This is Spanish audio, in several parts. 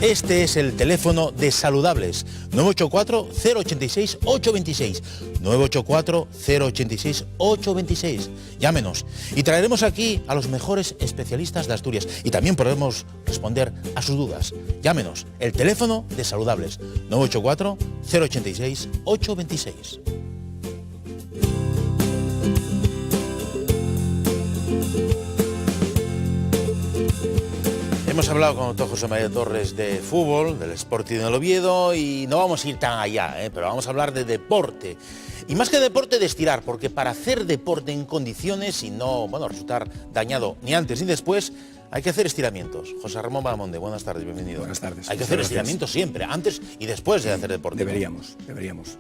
Este es el teléfono de Saludables, 984-086-826, 984-086-826. Llámenos y traeremos aquí a los mejores especialistas de Asturias y también podremos responder a sus dudas. Llámenos, el teléfono de Saludables, 984-086-826. Hemos hablado con el doctor José María Torres de fútbol, del Sporting del Oviedo, y no vamos a ir tan allá, pero vamos a hablar de deporte. Y más que deporte, de estirar, porque para hacer deporte en condiciones y no resultar dañado ni antes ni después, hay que hacer estiramientos. José Ramón Balamonde, buenas tardes, bienvenido. Buenas tardes. Hay que hacer estiramientos siempre, antes y después de hacer deporte. Deberíamos.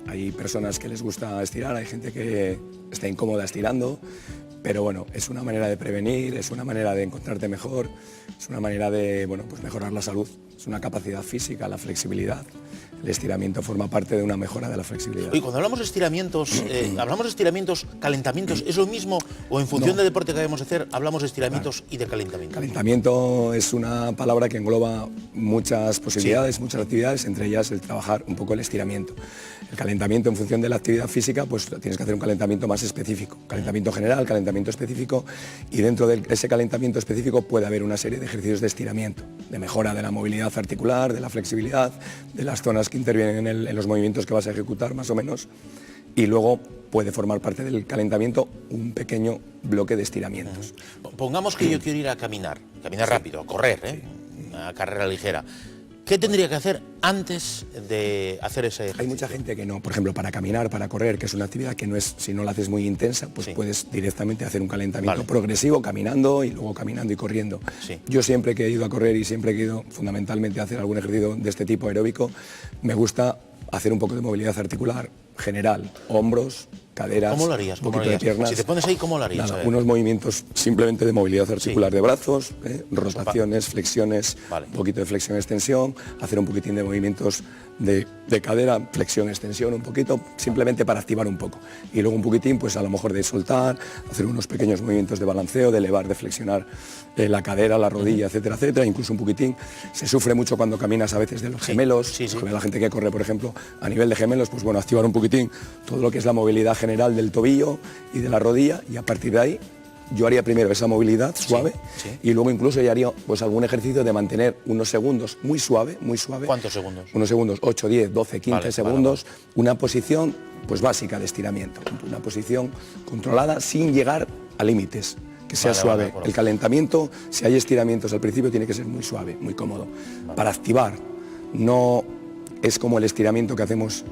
Hay personas que les gusta estirar, hay gente que está incómoda estirando, pero bueno, es una manera de prevenir, es una manera de encontrarte mejor, es una manera de mejorar la salud, es una capacidad física, la flexibilidad. El estiramiento forma parte de una mejora de la flexibilidad. Y cuando hablamos de estiramientos, calentamientos, ¿es lo mismo o en función del deporte que debemos hacer, hablamos de estiramientos y de calentamiento? Calentamiento es una palabra que engloba muchas posibilidades, muchas actividades, entre ellas el trabajar un poco el estiramiento. El calentamiento en función de la actividad física, pues tienes que hacer un calentamiento más específico. Calentamiento general, calentamiento específico, y dentro de ese calentamiento específico puede haber una serie de ejercicios de estiramiento, de mejora de la movilidad articular, de la flexibilidad, de las zonas que intervienen en los movimientos que vas a ejecutar más o menos, y luego puede formar parte del calentamiento un pequeño bloque de estiramientos. Pongamos que yo quiero ir a caminar rápido, a correr, una carrera ligera. ¿Qué tendría que hacer antes de hacer ese ejercicio? Hay mucha gente que no, por ejemplo, para caminar, para correr, que es una actividad que no es, si no la haces muy intensa, pues puedes directamente hacer un calentamiento progresivo, caminando y luego caminando y corriendo. Yo siempre que he ido a correr y siempre que he ido fundamentalmente a hacer algún ejercicio de este tipo aeróbico, me gusta hacer un poco de movilidad articular general, hombros, caderas, ¿Cómo lo harías? un poquito de piernas. Si te pones ahí, ¿cómo lo harías? Nada, unos movimientos simplemente de movilidad articular de brazos, rotaciones, flexiones, un poquito de flexión-extensión, hacer un poquitín de movimientos de cadera, flexión-extensión un poquito, simplemente para activar un poco. Y luego un poquitín, pues a lo mejor de soltar, hacer unos pequeños movimientos de balanceo, de elevar, de flexionar la cadera, la rodilla, etcétera, etcétera, incluso un poquitín. Se sufre mucho cuando caminas a veces de los gemelos, la gente que corre, por ejemplo, a nivel de gemelos, pues bueno, activar un poquitín todo lo que es la movilidad general del tobillo y de la rodilla, y a partir de ahí yo haría primero esa movilidad suave y luego incluso ya haría pues algún ejercicio de mantener unos segundos muy suave. ¿Cuántos segundos? Unos segundos, 8, 10, 12, 15 segundos, una posición pues básica de estiramiento, una posición controlada sin llegar a límites, que sea suave. El calentamiento, si hay estiramientos al principio, tiene que ser muy suave, muy cómodo. Para activar, no es como el estiramiento que hacemos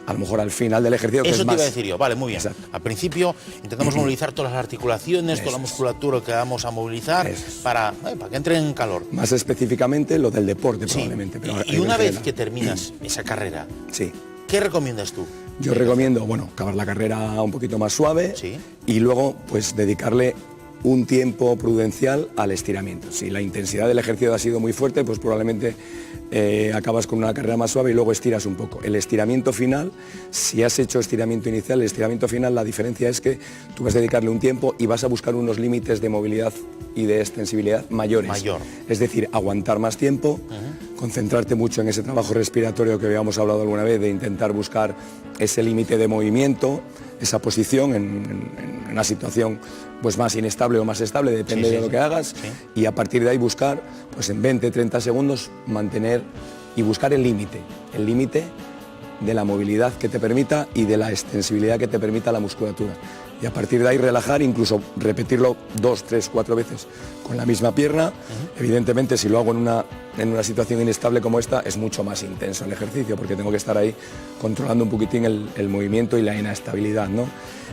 a lo mejor al final del ejercicio, que eso es más... te iba a decir yo, vale, muy bien. Exacto. Al principio intentamos movilizar todas las articulaciones, toda la musculatura que vamos a movilizar para que entre en calor. Más específicamente lo del deporte, probablemente. Pero y una vez que terminas esa carrera, ¿qué recomiendas tú? Yo recomiendo, acabar la carrera un poquito más suave y luego pues dedicarle un tiempo prudencial al estiramiento. Si la intensidad del ejercicio ha sido muy fuerte, pues probablemente acabas con una carrera más suave y luego estiras un poco. El estiramiento final, si has hecho estiramiento inicial, el estiramiento final, la diferencia es que tú vas a dedicarle un tiempo y vas a buscar unos límites de movilidad y de extensibilidad mayores. Es decir, aguantar más tiempo, concentrarte mucho en ese trabajo respiratorio que habíamos hablado alguna vez, de intentar buscar ese límite de movimiento, esa posición en una situación pues más inestable o más estable, depende de lo que hagas, y a partir de ahí buscar, pues en 20-30 segundos, mantener y buscar el límite de la movilidad que te permita y de la extensibilidad que te permita la musculatura. Y a partir de ahí relajar, incluso repetirlo 2, 3, 4 veces con la misma pierna. Evidentemente, si lo hago en una situación inestable como esta, es mucho más intenso el ejercicio, porque tengo que estar ahí controlando un poquitín el movimiento y la inestabilidad, ¿no?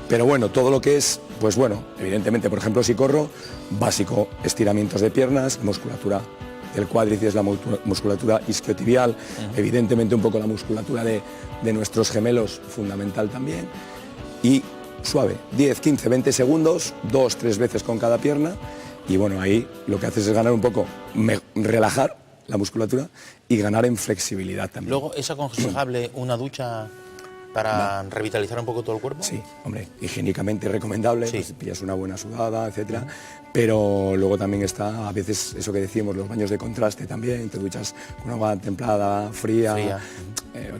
Pero bueno, todo lo que es, pues bueno, evidentemente, por ejemplo, si corro, básico, estiramientos de piernas, musculatura del cuádriceps, la musculatura isquiotibial, evidentemente un poco la musculatura de nuestros gemelos, fundamental también, y suave, 10, 15, 20 segundos, 2, 3 veces con cada pierna, y bueno, ahí lo que haces es ganar un poco, relajar la musculatura y ganar en flexibilidad también. Luego, ¿es aconsejable una ducha para revitalizar un poco todo el cuerpo? Sí, hombre, higiénicamente recomendable, pues pillas una buena sudada, etcétera, pero luego también está a veces eso que decimos, los baños de contraste también, te duchas con agua templada, fría.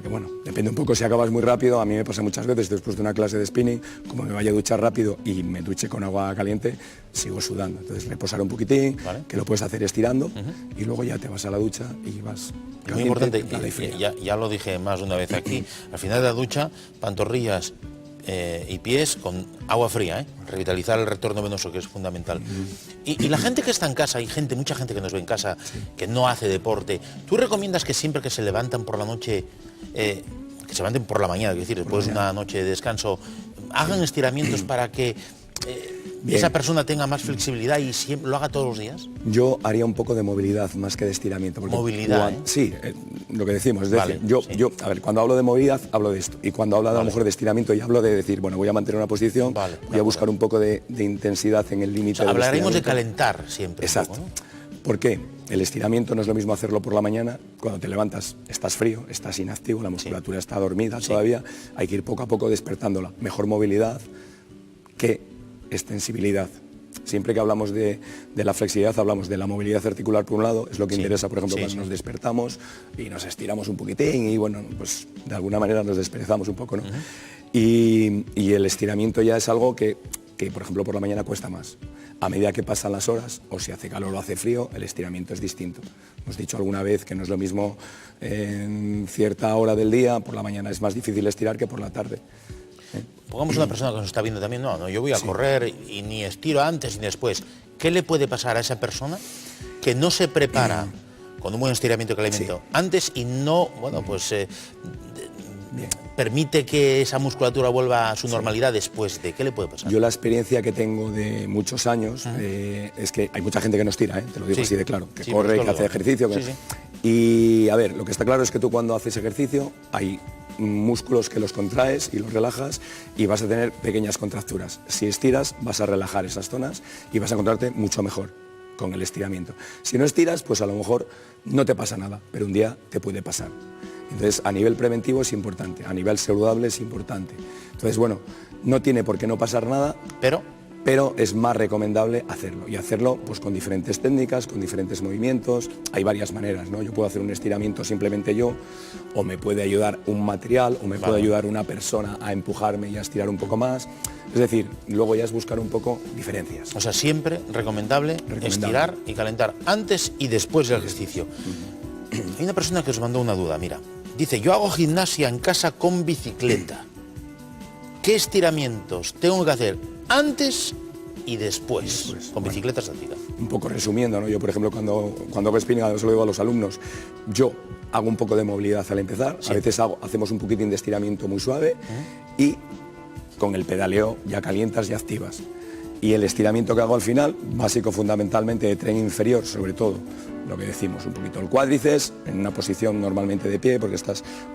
Que bueno, depende un poco si acabas muy rápido. A mí me pasa muchas veces después de una clase de spinning, como me vaya a duchar rápido y me duche con agua caliente, sigo sudando. Entonces reposar un poquitín, que lo puedes hacer estirando y luego ya te vas a la ducha y vas caliente. Muy importante, ya lo dije más de una vez aquí, al final de la ducha, pantorrillas y pies con agua fría, revitalizar el retorno venoso, que es fundamental. Y la gente que está en casa, hay mucha gente que nos ve en casa, que no hace deporte, ¿tú recomiendas que siempre que se levantan por la noche, que se levanten por la mañana, es decir, después de una noche de descanso, hagan estiramientos para que esa persona tenga más flexibilidad y siempre lo haga todos los días? Yo haría un poco de movilidad más que de estiramiento. Movilidad, Sí, lo que decimos, es decir, a ver, cuando hablo de movilidad hablo de esto, y cuando hablo a lo mejor de estiramiento ya hablo de decir, bueno, voy a mantener una posición, voy a buscar un poco de intensidad en el límite. O sea, hablaremos de calentar siempre. Exacto. Un poco, ¿no? ¿Por qué? El estiramiento no es lo mismo hacerlo por la mañana, cuando te levantas estás frío, estás inactivo, la musculatura está dormida todavía, hay que ir poco a poco despertándola. Mejor movilidad que extensibilidad. Siempre que hablamos de la flexibilidad, hablamos de la movilidad articular por un lado, es lo que interesa, por ejemplo, cuando nos despertamos y nos estiramos un poquitín y bueno, pues de alguna manera nos desperezamos un poco, ¿no? Y el estiramiento ya es algo que, por ejemplo, por la mañana cuesta más. A medida que pasan las horas, o si hace calor o hace frío, el estiramiento es distinto. Hemos dicho alguna vez que no es lo mismo en cierta hora del día, por la mañana es más difícil estirar que por la tarde. Pongamos una persona que nos está viendo también, no, yo voy a correr y ni estiro antes ni después. ¿Qué le puede pasar a esa persona que no se prepara con un buen estiramiento y calentamiento antes y no, bueno, pues permite que esa musculatura vuelva a su normalidad después de? ¿Qué le puede pasar? Yo la experiencia que tengo de muchos años es que hay mucha gente que nos tira, te lo digo así de claro, que corre, que hace ejercicio. Y a ver, lo que está claro es que tú cuando haces ejercicio hay músculos que los contraes y los relajas y vas a tener pequeñas contracturas. Si estiras vas a relajar esas zonas y vas a encontrarte mucho mejor con el estiramiento. Si no estiras, pues a lo mejor no te pasa nada, pero un día te puede pasar. Entonces, a nivel preventivo es importante, a nivel saludable es importante. Entonces, bueno, no tiene por qué no pasar nada, pero es más recomendable hacerlo, y hacerlo pues con diferentes técnicas, con diferentes movimientos. Hay varias maneras, ¿no? Yo puedo hacer un estiramiento simplemente yo, o me puede ayudar un material, o me puede ayudar una persona a empujarme y a estirar un poco más. Es decir, luego ya es buscar un poco diferencias. O sea, siempre recomendable estirar y calentar antes y después del ejercicio. Hay una persona que os mandó una duda, mira. Dice, yo hago gimnasia en casa con bicicleta. ¿Qué estiramientos tengo que hacer antes y después con bicicleta estática? Un poco resumiendo, ¿no? Yo, por ejemplo, cuando hago spinning, se lo digo a los alumnos, yo hago un poco de movilidad al empezar, a veces hacemos un poquitín de estiramiento muy suave y con el pedaleo ya calientas y activas. Y el estiramiento que hago al final, básico fundamentalmente de tren inferior, sobre todo, lo que decimos, un poquito el cuádriceps, en una posición normalmente de pie, porque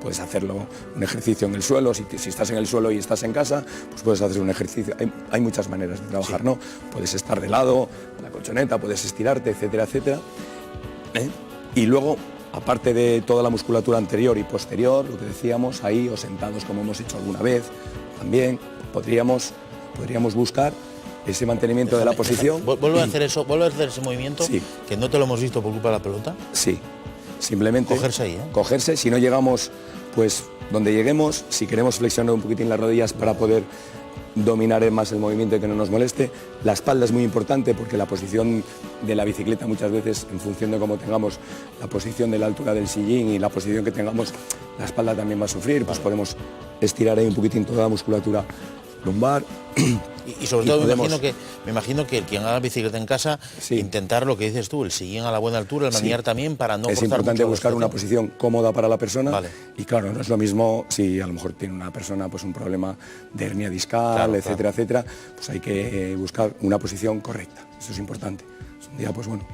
puedes hacerlo un ejercicio en el suelo, si estás en el suelo y estás en casa, pues puedes hacer un ejercicio, hay muchas maneras de trabajar, ¿no? Puedes estar de lado, con la colchoneta, puedes estirarte, etcétera, etcétera. Y luego, aparte de toda la musculatura anterior y posterior, lo que decíamos, ahí o sentados como hemos hecho alguna vez, también podríamos buscar ese mantenimiento de la posición. ¿Vuelve a hacer eso? ¿Vuelve a hacer ese movimiento? Sí. Que no te lo hemos visto por culpa de la pelota. Sí. Simplemente cogerse ahí, cogerse, si no llegamos, pues donde lleguemos, si queremos flexionar un poquitín las rodillas para poder dominar más el movimiento y que no nos moleste. La espalda es muy importante porque la posición de la bicicleta muchas veces, en función de cómo tengamos la posición de la altura del sillín y la posición que tengamos, la espalda también va a sufrir, pues podemos estirar ahí un poquitín toda la musculatura lumbar. Y sobre todo me imagino que quien haga bicicleta en casa, intentar lo que dices tú, el sillín a la buena altura, el maniar también para no es importante buscar una posición cómoda para la persona. Y claro, no es lo mismo si a lo mejor tiene una persona pues un problema de hernia discal, etcétera, etcétera, pues hay que buscar una posición correcta. Eso es importante. Un día pues bueno,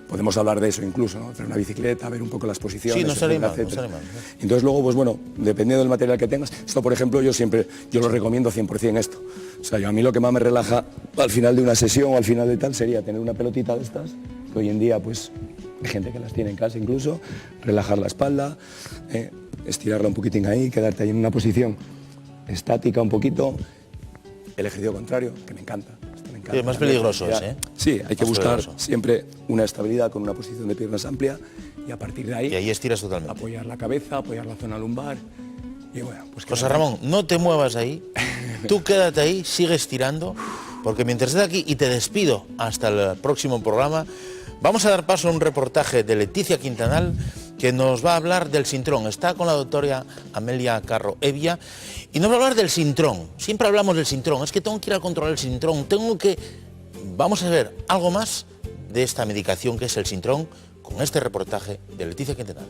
podemos hablar de eso incluso, ¿no? Hacer una bicicleta, ver un poco las posiciones, sí, no sale mal. Entonces luego, pues bueno, dependiendo del material que tengas, esto por ejemplo yo lo recomiendo 100% esto. O sea, a mí lo que más me relaja al final de una sesión o al final de tal sería tener una pelotita de estas, que hoy en día pues hay gente que las tiene en casa incluso, relajar la espalda, estirarla un poquitín ahí, quedarte ahí en una posición estática un poquito. El ejercicio contrario, que me encanta. Sí, más peligroso es, ¿eh? Sí, hay que buscar siempre una estabilidad con una posición de piernas amplia y a partir de ahí... Y ahí estiras totalmente. Apoyar la cabeza, apoyar la zona lumbar y bueno, pues... José Ramón, no te muevas ahí, tú quédate ahí, sigue estirando, porque mientras estés aquí, y te despido hasta el próximo programa, vamos a dar paso a un reportaje de Leticia Quintanal que nos va a hablar del sintrón. Está con la doctora Amelia Carro Evia y nos va a hablar del sintrón. Siempre hablamos del sintrón, es que tengo que ir a controlar el sintrón, Vamos a ver algo más de esta medicación que es el sintrón con este reportaje de Leticia Quintanal.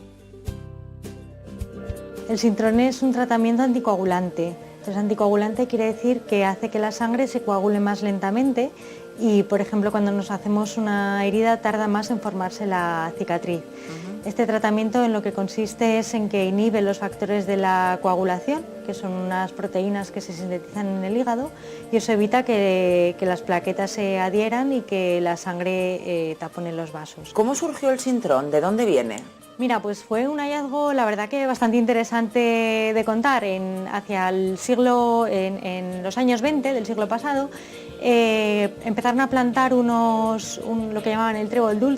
El sintrón es un tratamiento anticoagulante. Es anticoagulante quiere decir que hace que la sangre se coagule más lentamente y, por ejemplo, cuando nos hacemos una herida tarda más en formarse la cicatriz. Este tratamiento en lo que consiste es en que inhibe los factores de la coagulación, que son unas proteínas que se sintetizan en el hígado, y eso evita que las plaquetas se adhieran y que la sangre tapone los vasos. ¿Cómo surgió el sintrón? ¿De dónde viene? Mira, pues fue un hallazgo, la verdad que bastante interesante de contar. Hacia el siglo, en los años 20 del siglo pasado, empezaron a plantar lo que llamaban el trébol dulce,